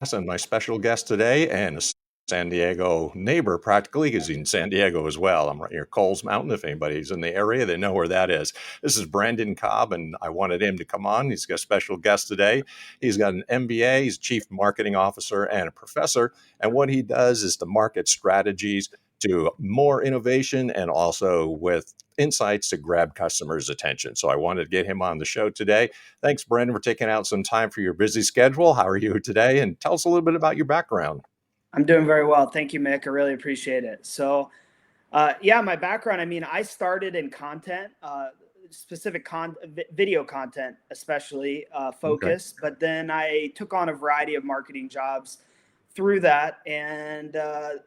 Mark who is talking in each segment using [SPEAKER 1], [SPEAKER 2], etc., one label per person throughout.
[SPEAKER 1] And my special guest today, and a San Diego neighbor practically, because he's in San Diego as well. I'm right near Coles Mountain. If anybody's in the area, they know where that is. This is Branden Cobb, and I wanted him to come on. He's got a special guest today. He's got an MBA, he's Chief Marketing Officer and a professor. And what he does is to market strategies to more innovation and also with insights to grab customers' attention. So I wanted to get him on the show today. Thanks, Branden, for taking out some time for your busy schedule. How are you today? And tell us a little bit about your background.
[SPEAKER 2] I'm doing very well. Thank you, Mick. I really appreciate it. So, yeah, my background, I mean, I started in content, specific video content, especially
[SPEAKER 1] Okay.
[SPEAKER 2] focus, but then I took on a variety of marketing jobs through that and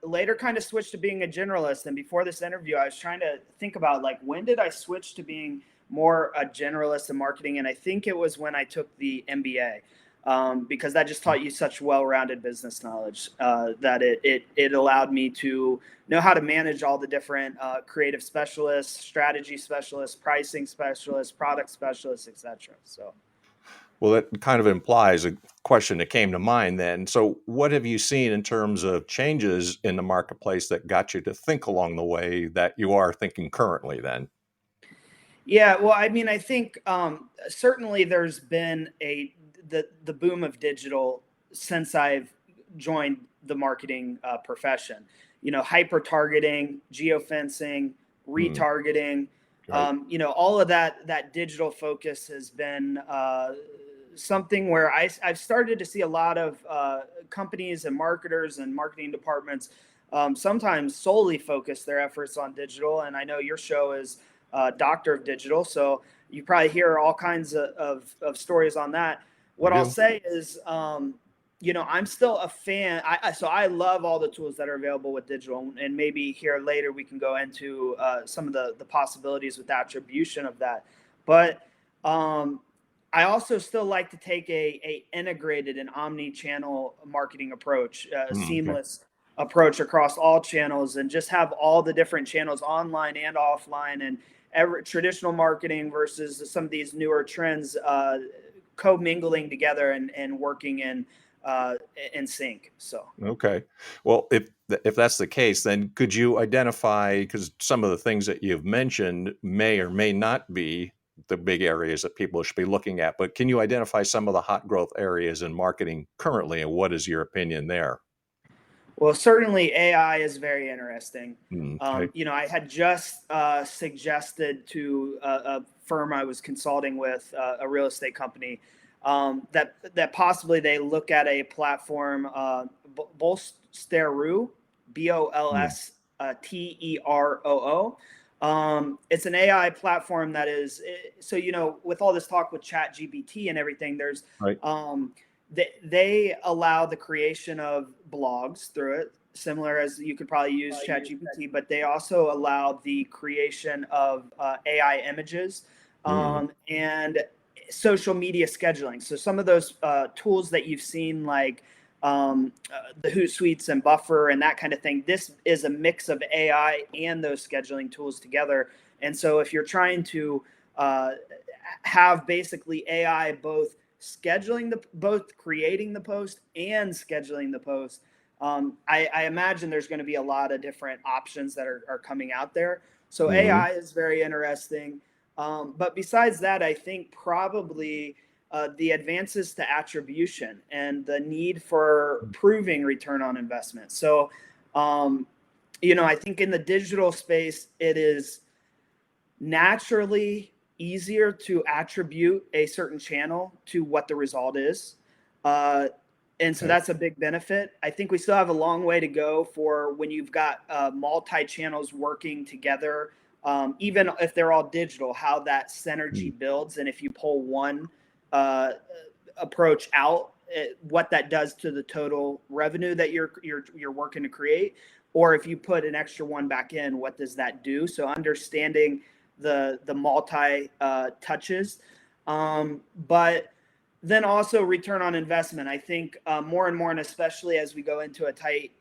[SPEAKER 2] later kind of switched to being a generalist. And before this interview, I was trying to think about like, when did I switch to being more a generalist in marketing? And I think it was when I took the MBA. Because that just taught you such well-rounded business knowledge that it allowed me to know how to manage all the different creative specialists, strategy specialists, pricing specialists, product specialists, etc. So,
[SPEAKER 1] Well, that kind of implies a question that came to mind then. So, what have you seen in terms of changes in the marketplace that got you to think along the way that you are thinking currently then?
[SPEAKER 2] yeah, well, I mean, I think certainly there's been the boom of digital since I've joined the marketing profession. You know, hyper targeting, geofencing,
[SPEAKER 1] Hmm.
[SPEAKER 2] retargeting.
[SPEAKER 1] Right.
[SPEAKER 2] All of that digital focus has been something where I've started to see a lot of companies and marketers and marketing departments sometimes solely focus their efforts on digital. And I know your show is Doctor of Digital, so you probably hear all kinds of stories on that.
[SPEAKER 1] We
[SPEAKER 2] What I'll
[SPEAKER 1] do.
[SPEAKER 2] say is, I'm still a fan. So I love all the tools that are available with digital, and maybe here later we can go into some of the possibilities with attribution of that. But I also still like to take a integrated and omni-channel marketing approach, a
[SPEAKER 1] Okay.
[SPEAKER 2] seamless approach across all channels, and just have all the different channels online and offline, and traditional marketing versus some of these newer trends co-mingling together and working in sync. So
[SPEAKER 1] Okay. Well, if that's the case, then could you identify, because some of the things that you've mentioned may or may not be the big areas that people should be looking at, but can you identify some of the hot growth areas in marketing currently, and what is your opinion there?
[SPEAKER 2] well, certainly AI is very interesting.
[SPEAKER 1] Okay.
[SPEAKER 2] I had just suggested to a firm I was consulting with, a real estate company, that possibly they look at a platform, Bolsteroo,
[SPEAKER 1] Hmm.
[SPEAKER 2] Bolsteroo. It's an AI platform that is so with all this talk with Chat GPT and everything, there's
[SPEAKER 1] Right.
[SPEAKER 2] they allow the creation of blogs through it, similar as you could probably use ChatGPT, but they also allow the creation of AI images
[SPEAKER 1] Hmm.
[SPEAKER 2] and social media scheduling. So some of those tools that you've seen, like the Hootsuite and Buffer and that kind of thing, this is a mix of AI and those scheduling tools together. And so if you're trying to uh, have basically AI both creating the post and scheduling the post. I imagine there's going to be a lot of different options that are coming out there. So
[SPEAKER 1] Hmm.
[SPEAKER 2] AI is very interesting. But besides that, I think probably the advances to attribution and the need for proving return on investment. So, I think in the digital space, it is naturally easier to attribute a certain channel to what the result is. Uh, and so
[SPEAKER 1] Okay.
[SPEAKER 2] that's a big benefit. I think we still have a long way to go for when you've got multi channels working together, even if they're all digital, how that
[SPEAKER 1] Hmm.
[SPEAKER 2] synergy builds. And if you pull one uh, approach out, what that does to the total revenue that you're working to create, or if you put an extra one back in, what does that do? So understanding the multi touches, but then also return on investment. I think more and more, and especially as we go into a tight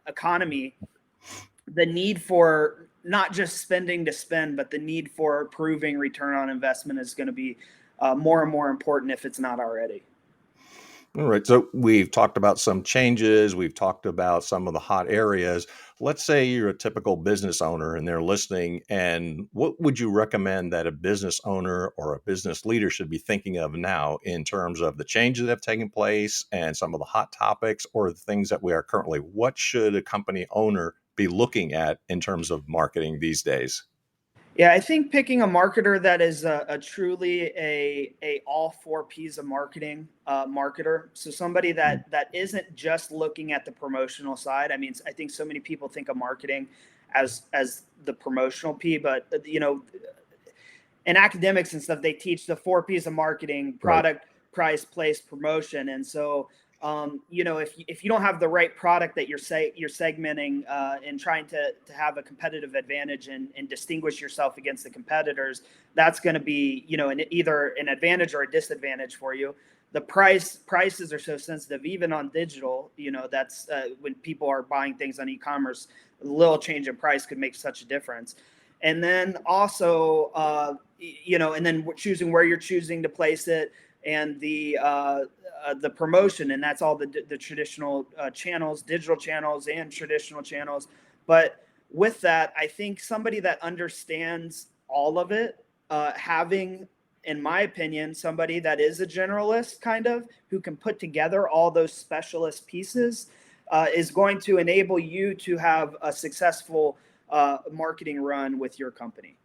[SPEAKER 2] economy, the need for not just spending to spend, but the need for proving return on investment is going to be more and more important if it's not already.
[SPEAKER 1] All right. So we've talked about some changes. We've talked about some of the hot areas. Let's say you're a typical business owner and they're listening. And what would you recommend that a business owner or a business leader should be thinking of now in terms of the changes that have taken place and some of the hot topics or the things that we are currently? What should a company owner be looking at in terms of marketing these days?
[SPEAKER 2] Yeah, I think picking a marketer that is a truly a all four P's of marketing marketer. So somebody
[SPEAKER 1] Mm.
[SPEAKER 2] that isn't just looking at the promotional side. I mean, I think so many people think of marketing as the promotional P, but in academics and stuff, they teach the four P's of marketing:
[SPEAKER 1] Right.
[SPEAKER 2] product, price, place, promotion. And so, if you don't have the right product that you're segmenting and trying to have a competitive advantage and distinguish yourself against the competitors, that's going to be either an advantage or a disadvantage for you. The prices are so sensitive, even on digital. That's when people are buying things on e-commerce, a little change in price could make such a difference. And then also, and then choosing where you're choosing to place it, and the promotion, and that's all the traditional channels, digital channels, and traditional channels. But with that, I think somebody that understands all of it, having, in my opinion, somebody that is a generalist, kind of, who can put together all those specialist pieces, is going to enable you to have a successful marketing run with your company.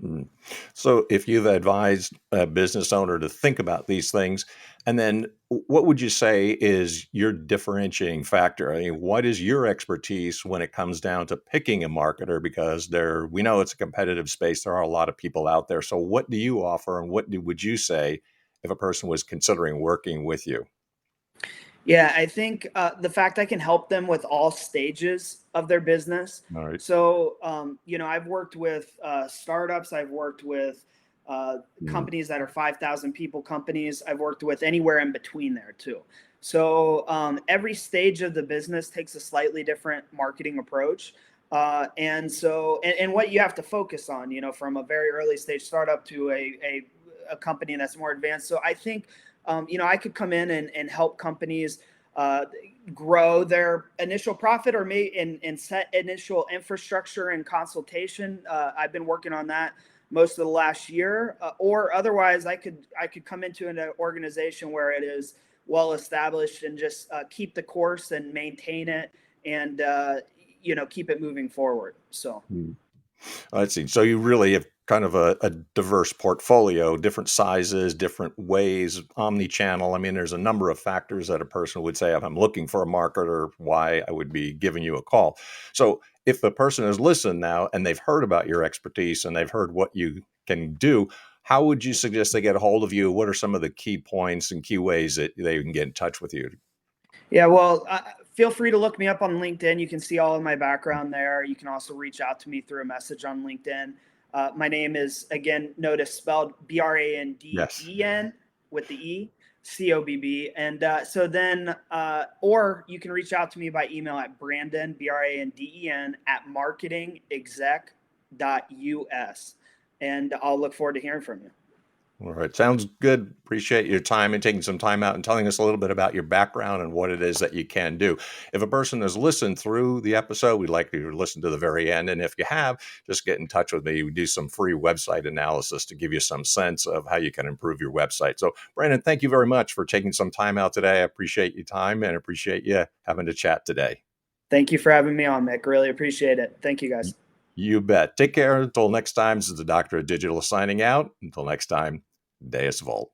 [SPEAKER 1] Mm. So, if you've advised a business owner to think about these things, and then what would you say is your differentiating factor? I mean, what is your expertise when it comes down to picking a marketer? Because we know it's a competitive space. There are a lot of people out there. So, what do you offer, and would you say if a person was considering working with you?
[SPEAKER 2] Yeah, I think the fact I can help them with all stages of their business.
[SPEAKER 1] All right.
[SPEAKER 2] So, I've worked with startups, I've worked with
[SPEAKER 1] Mm.
[SPEAKER 2] companies that are 5,000 people companies, I've worked with anywhere in between there too. So, every stage of the business takes a slightly different marketing approach. And what you have to focus on, from a very early stage startup to a company that's more advanced. So, I think I could come in and help companies uh, grow their initial profit, or and set initial infrastructure and consultation. I've been working on that most of the last year, or otherwise, I could come into an organization where it is well established and just keep the course and maintain it, and keep it moving forward. So.
[SPEAKER 1] Mm. I see. So you really have kind of a diverse portfolio, different sizes, different ways, omni-channel. I mean, there's a number of factors that a person would say, if I'm looking for a marketer, why I would be giving you a call. So if the person has listened now and they've heard about your expertise and they've heard what you can do, how would you suggest they get a hold of you? What are some of the key points and key ways that they can get in touch with you?
[SPEAKER 2] Yeah, well, feel free to look me up on LinkedIn. You can see all of my background there. You can also reach out to me through a message on LinkedIn. My name is, again, notice, spelled
[SPEAKER 1] Yes.
[SPEAKER 2] Branden with the E, Cobb. And so then, or you can reach out to me by email at Branden, Branden, at marketingexec.us. And I'll look forward to hearing from you.
[SPEAKER 1] All right. Sounds good. Appreciate your time and taking some time out and telling us a little bit about your background and what it is that you can do. If a person has listened through the episode, we'd like you to listen to the very end. And if you have, just get in touch with me. We do some free website analysis to give you some sense of how you can improve your website. So, Brandon, thank you very much for taking some time out today. I appreciate your time and appreciate you having to chat today.
[SPEAKER 2] Thank you for having me on, Mick. Really appreciate it. Thank you, guys.
[SPEAKER 1] You bet. Take care. Until next time, this is the Doctor of Digital signing out. Until next time, Deus Volt.